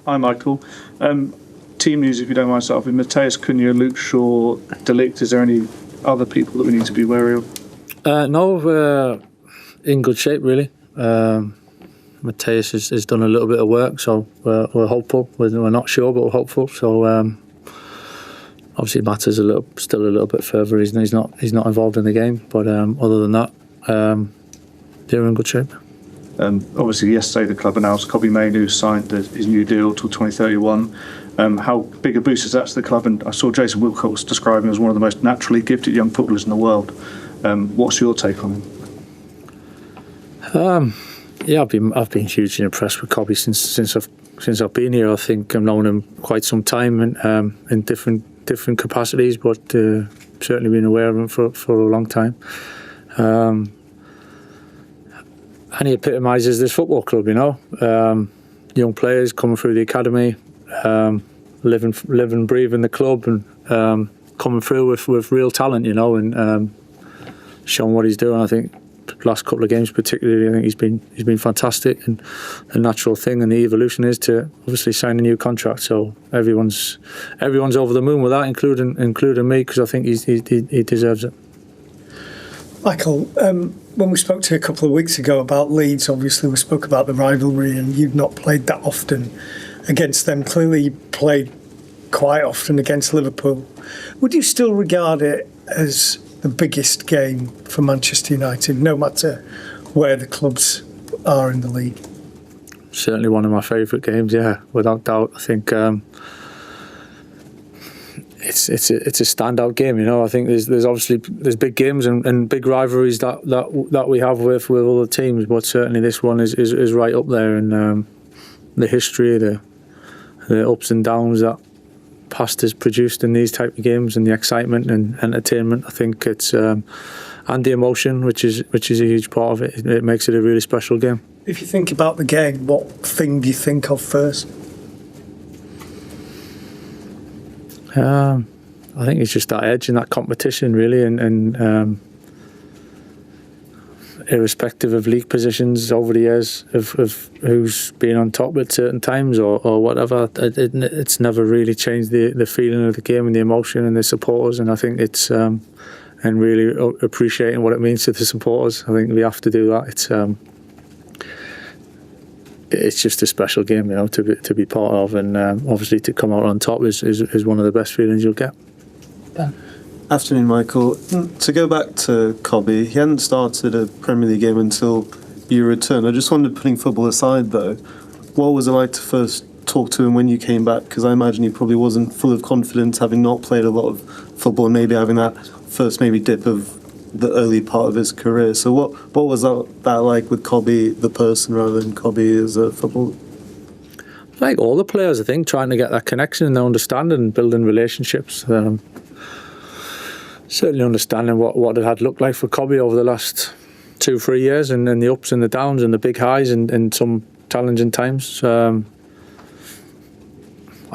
Hi, Michael. Team news, if you don't mind, start off with Matheus Cunha, Luke Shaw, Ligt. Is there any other people that we need to be wary of? No, we're in good shape, really. Matheus has done a little bit of work, so we're hopeful. We're not sure, but we're hopeful. So obviously, Matt is still a little bit further. He's not involved in the game, but other than that, they're in good shape. Obviously, yesterday the club announced Kobbie Mainoo signed his new deal till 2031. How big a boost is that to the club? And I saw Jason Wilcox describe him as one of the most naturally gifted young footballers in the world. What's your take on him? Yeah, I've been hugely impressed with Kobbie since I've been here. I think I've known him quite some time in different capacities, but certainly been aware of him for a long time. And he epitomises this football club, you know. Young players coming through the academy, living, breathing the club, and coming through with real talent, you know, and showing what he's doing. I think the last couple of games particularly, I think he's been fantastic, and the natural thing and the evolution is to obviously sign a new contract. So everyone's over the moon with that, including me, because I think he deserves it. Michael, when we spoke to you a couple of weeks ago about Leeds, obviously we spoke about the rivalry, and you've not played that often against them. Clearly you played quite often against Liverpool. Would you still regard it as the biggest game for Manchester United, no matter where the clubs are in the league? Certainly one of my favourite games, yeah, without doubt. I think it's a standout game, you know. I think there's obviously big games and big rivalries that we have with other teams, but certainly this one is right up there. And the history, the ups and downs that past has produced in these type of games, and the excitement and entertainment, I think it's and the emotion, which is a huge part of it. It makes it a really special game. If you think about the game, what thing do you think of first? I think it's just that edge and that competition, really, and irrespective of league positions over the years of who's been on top at certain times or whatever, it's never really changed the feeling of the game and the emotion and the supporters. And I think it's and really appreciating what it means to the supporters. I think we have to do that. It's just a special game, you know, to be part of, and obviously to come out on top is one of the best feelings you'll get. Ben. Afternoon, Michael. To go back to Kobbie, he hadn't started a Premier League game until you returned. I just wondered, putting football aside though, what was it like to first talk to him when you came back? Because I imagine he probably wasn't full of confidence, having not played a lot of football and maybe having that first dip of the early part of his career. So what was that like with Kobbie the person rather than Kobbie as a footballer? Like all the players, I think, trying to get that connection and the understanding and building relationships. Certainly understanding what it had looked like for Kobbie over the last 2-3 years, and the ups and the downs and the big highs and some challenging times. And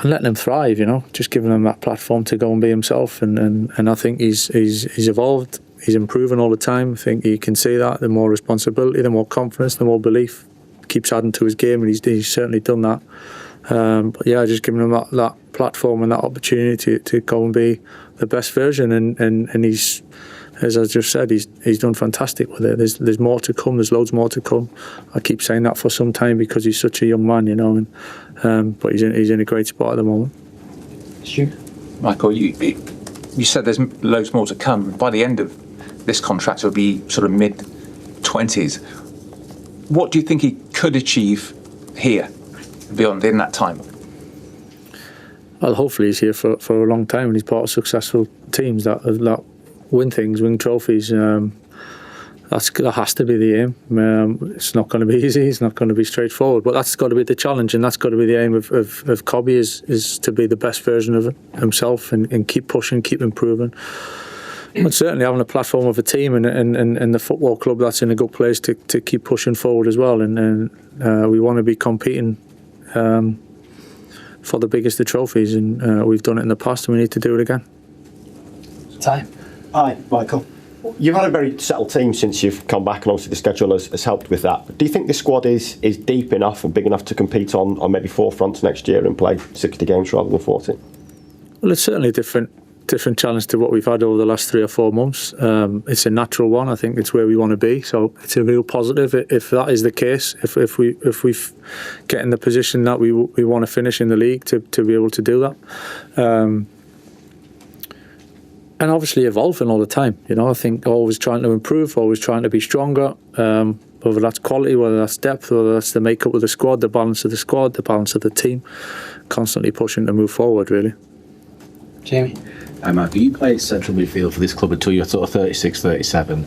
letting him thrive, you know, just giving him that platform to go and be himself. And I think he's evolved. He's improving all the time. I think you can see that. The more responsibility, the more confidence, the more belief keeps adding to his game, and he's certainly done that. But yeah, just giving him that platform and that opportunity to go and be the best version, and he's, as I just said, he's done fantastic with it. There's more to come. There's loads more to come. I keep saying that for some time because he's such a young man, you know. And but he's in a great spot at the moment. Stu? Michael, you said there's loads more to come. By the end of this contract, it'll be sort of mid-20s. What do you think he could achieve here, beyond in that time? Well, hopefully he's here for a long time, and he's part of successful teams that win things, win trophies. That has to be the aim. It's not going to be easy. It's not going to be straightforward. But that's got to be the challenge, and that's got to be the aim of Kobbie is to be the best version of himself and keep pushing, keep improving. But certainly having a platform of a team and the football club that's in a good place to keep pushing forward as well. And we want to be competing for the biggest of trophies, and we've done it in the past, and we need to do it again. Time. Hi, Michael. You've had a very settled team since you've come back, and obviously the schedule has helped with that. Do you think the squad is deep enough and big enough to compete on maybe 4 fronts next year and play 60 games rather than 40? Well, it's certainly a different challenge to what we've had over the last 3 or 4 months. It's a natural one. I think it's where we want to be. So it's a real positive if that is the case. If we get in the position that we want to finish in the league to be able to do that. And obviously evolving all the time. I think always trying to improve, always trying to be stronger. Whether that's quality, whether that's depth, whether that's the makeup of the squad, the balance of the squad, the balance of the team. Constantly pushing to move forward, really. Jamie? Michael, you played central midfield for this club until you're sort of 36, 37.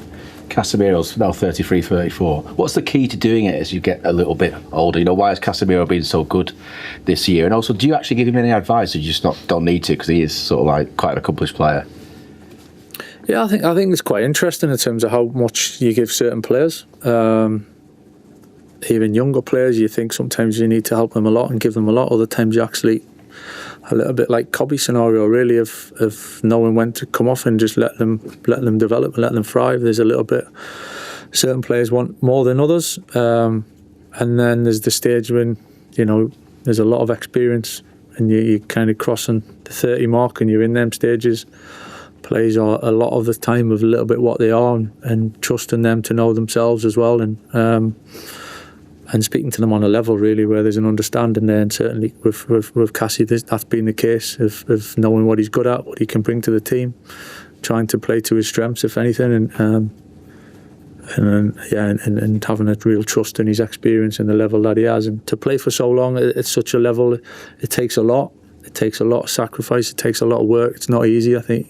Casemiro's now 33, 34. What's the key to doing it as you get a little bit older? Why has Casemiro been so good this year? And also, do you actually give him any advice, or you just don't need to because he is sort of like quite an accomplished player? Yeah, I think it's quite interesting in terms of how much you give certain players. Even younger players, you think sometimes you need to help them a lot and give them a lot. Other times you actually, a little bit like Kobbie scenario, really, of knowing when to come off and just let them develop and let them thrive. There's a little bit, certain players want more than others. And then there's the stage when, there's a lot of experience and you're kind of crossing the 30 mark and you're in them stages. Players are a lot of the time of a little bit what they are and trusting them to know themselves as well, and speaking to them on a level really where there's an understanding there. And certainly with Cassie, that's been the case of knowing what he's good at, what he can bring to the team, trying to play to his strengths if anything, and having a real trust in his experience and the level that he has. And to play for so long at such a level, it takes a lot. It takes a lot of sacrifice. It takes a lot of work. It's not easy, I think.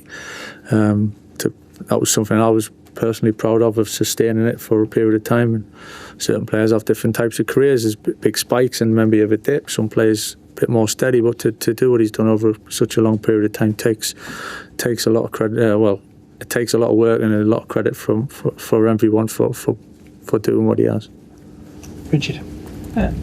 That was something I was personally proud of sustaining it for a period of time. And certain players have different types of careers. There's big spikes and maybe a bit dip. Some players a bit more steady, but to do what he's done over such a long period of time takes a lot of credit. It takes a lot of work and a lot of credit for everyone for doing what he has. Richard.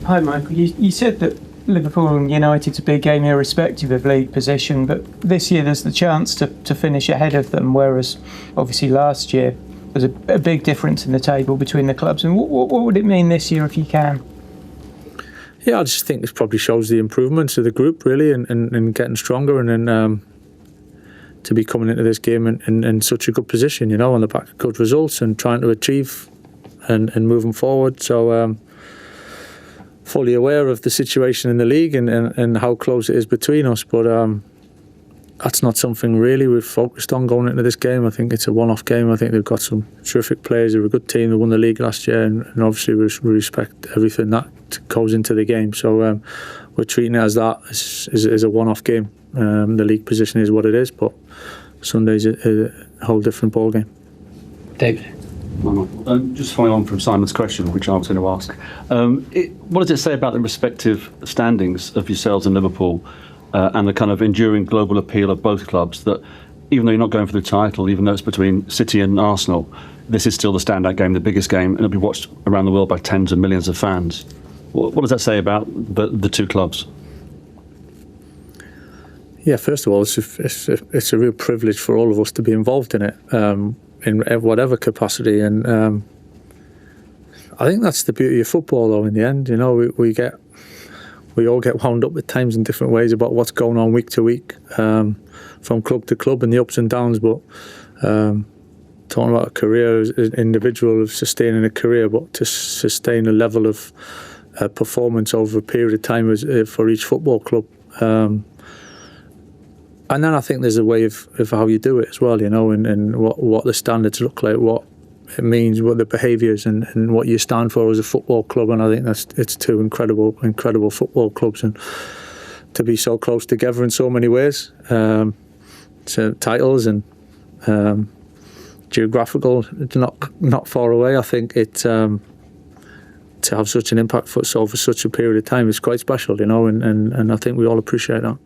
Hi, Michael. You said that Liverpool and United's a big game irrespective of league position, but this year there's the chance to finish ahead of them, whereas obviously last year there's a big difference in the table between the clubs. And what would it mean this year if you can? Yeah, I just think this probably shows the improvements of the group really and getting stronger, and then to be coming into this game in such a good position, on the back of good results and trying to achieve and moving forward. So fully aware of the situation in the league and how close it is between us, but that's not something really we've focused on going into this game. I think it's a one-off game. I think they've got some terrific players. They're a good team. They won the league last year, and obviously we respect everything that goes into the game. So we're treating it as that, as a one-off game. The league position is what it is, but Sunday's a whole different ball game. David. Just following on from Simon's question, which I was going to ask, what does it say about the respective standings of yourselves and Liverpool and the kind of enduring global appeal of both clubs, that even though you're not going for the title, even though it's between City and Arsenal, this is still the standout game, the biggest game, and it'll be watched around the world by tens of millions of fans? What does that say about the two clubs? Yeah, first of all, it's a real privilege for all of us to be involved in it. In whatever capacity, and I think that's the beauty of football though in the end. We all get wound up at times in different ways about what's going on week to week, from club to club and the ups and downs, but talking about a career as an individual, of sustaining a career, but to sustain a level of performance over a period of time for each football club. And then I think there's a way of how you do it as well, and what the standards look like, what it means, what the behaviours and what you stand for as a football club. And I think it's two incredible football clubs, and to be so close together in so many ways, to titles and geographical, not far away. I think it to have such an impact over such a period of time is quite special, and I think we all appreciate that.